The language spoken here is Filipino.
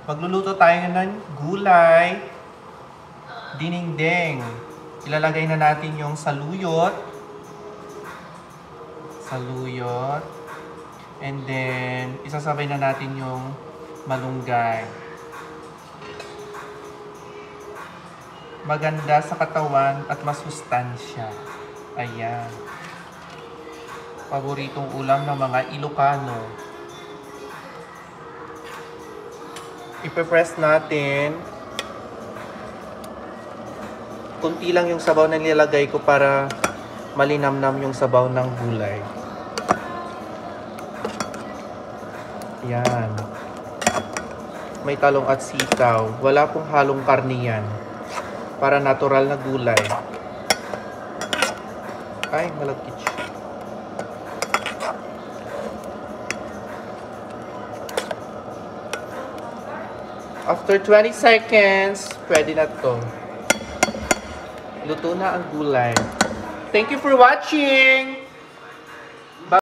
Magluluto tayo ng gulay dinengdeng. Ilalagay na natin yung saluyot. And then, isasabay na natin yung malunggay. Maganda sa katawan at masustansya. Ayan. Paboritong ulam ng mga Ilocano. Ipe-press natin. Kunti lang yung sabaw na nilagay ko para malinamnam yung sabaw ng gulay. Yan. May talong at sitaw. Wala pong halong karne yan. Para natural na gulay. Ay, malagkit siya. After 20 seconds, pwede na to. Luto na ang gulay. Thank you for watching!